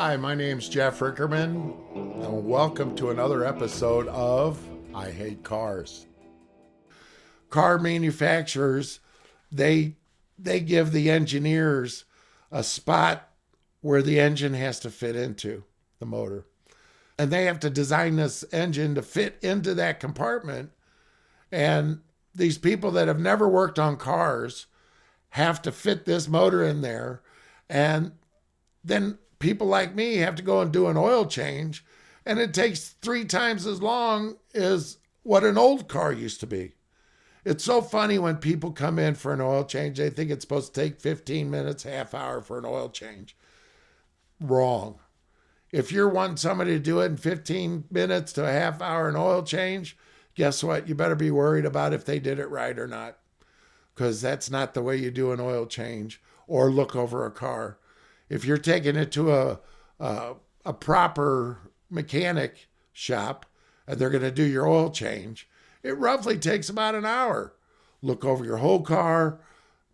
Hi, my name's Jeff Rickerman, and welcome to another episode of I Hate Cars. Car manufacturers, they give the engineers a spot where the engine has to fit into the motor. And they have to design this engine to fit into that compartment. And these people that have never worked on cars have to fit this motor in there. And then people like me have to go and do an oil change. And it takes 3 times as long as what an old car used to be. It's so funny when people come in for an oil change, they think it's supposed to take 15 minutes, half hour for an oil change. Wrong. If you're wanting somebody to do it in 15 minutes to a half hour an oil change, guess what? You better be worried about if they did it right or not, because that's not the way you do an oil change or look over a car. If you're taking it to a proper mechanic shop and they're going to do your oil change, it roughly takes about an hour. Look over your whole car,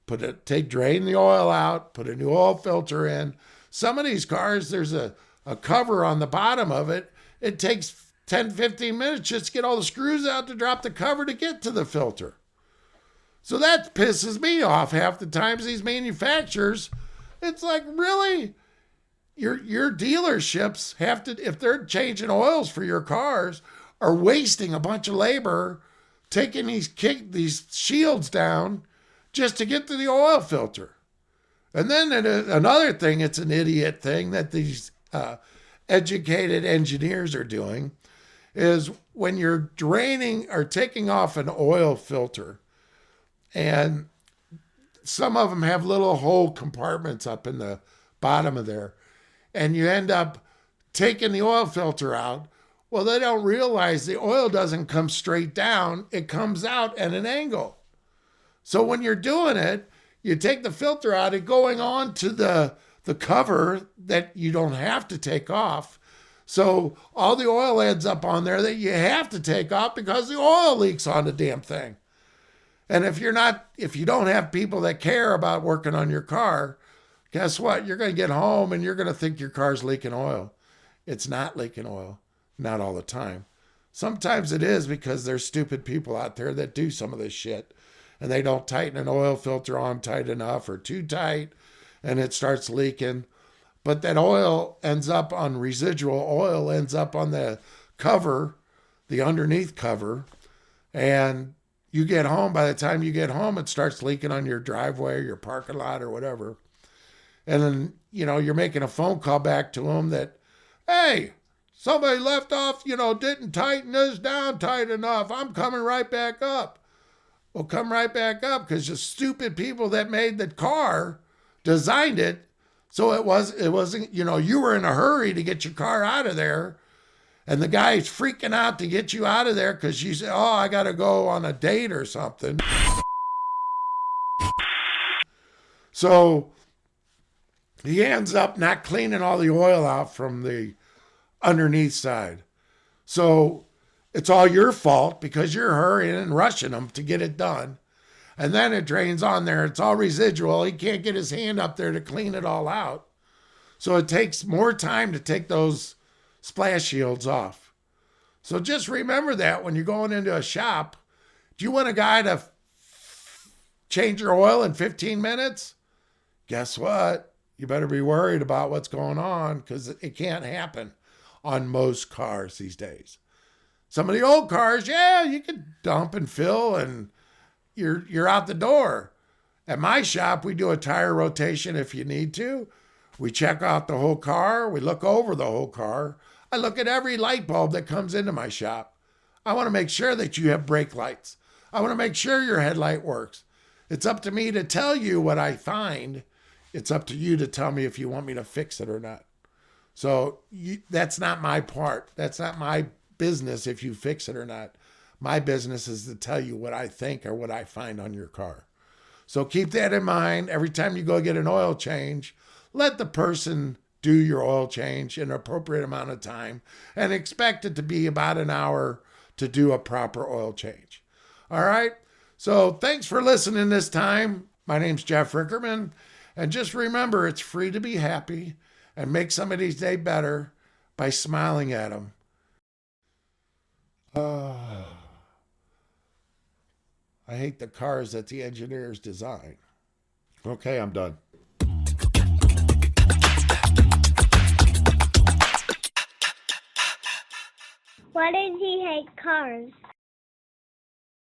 drain the oil out, put a new oil filter in. Some of these cars, there's a cover on the bottom of it. It takes 10, 15 minutes just to get all the screws out to drop the cover to get to the filter. So that pisses me off half the times. These manufacturers, it's like, really? Your dealerships have to, if they're changing oils for your cars, are wasting a bunch of labor taking these shields down just to get to the oil filter. And then another thing, it's an idiot thing that these educated engineers are doing, is when you're draining or taking off an oil filter, and some of them have little hole compartments up in the bottom of there, and you end up taking the oil filter out. Well, they don't realize the oil doesn't come straight down. It comes out at an angle. So when you're doing it, you take the filter out, it going on to the cover that you don't have to take off. So all the oil ends up on there that you have to take off because the oil leaks on the damn thing. And if you don't have people that care about working on your car, guess what? You're going to get home and you're going to think your car's leaking oil. It's not leaking oil. Not all the time. Sometimes it is because there's stupid people out there that do some of this shit and they don't tighten an oil filter on tight enough or too tight and it starts leaking. But that oil ends up on residual oil, ends up on the cover, the underneath cover, and you get home. By the time you get home, it starts leaking on your driveway or your parking lot or whatever. And then, you're making a phone call back to them that, hey, somebody left off, didn't tighten this down tight enough. I'm coming right back up. Well, come right back up because the stupid people that made the car designed it. So it wasn't, you were in a hurry to get your car out of there. And the guy's freaking out to get you out of there because you said, oh, I got to go on a date or something. So he ends up not cleaning all the oil out from the underneath side. So it's all your fault because you're hurrying and rushing them to get it done. And then it drains on there. It's all residual. He can't get his hand up there to clean it all out. So it takes more time to take those splash shields off. So just remember that when you're going into a shop. Do you want a guy to change your oil in 15 minutes? Guess what? You better be worried about what's going on because it can't happen on most cars these days. Some of the old cars, yeah, you can dump and fill and you're out the door. At my shop, we do a tire rotation if you need to. We check out the whole car. We look over the whole car. I look at every light bulb that comes into my shop. I want to make sure that you have brake lights. I want to make sure your headlight works. It's up to me to tell you what I find. It's up to you to tell me if you want me to fix it or not. So that's not my part. That's not my business if you fix it or not. My business is to tell you what I think or what I find on your car. So keep that in mind. Every time you go get an oil change, let the person do your oil change in an appropriate amount of time and expect it to be about an hour to do a proper oil change. All right? So thanks for listening this time. My name's Jeff Rickerman. And just remember, it's free to be happy and make somebody's day better by smiling at them. I hate the cars that the engineers design. Okay, I'm done. Why does he hate cars?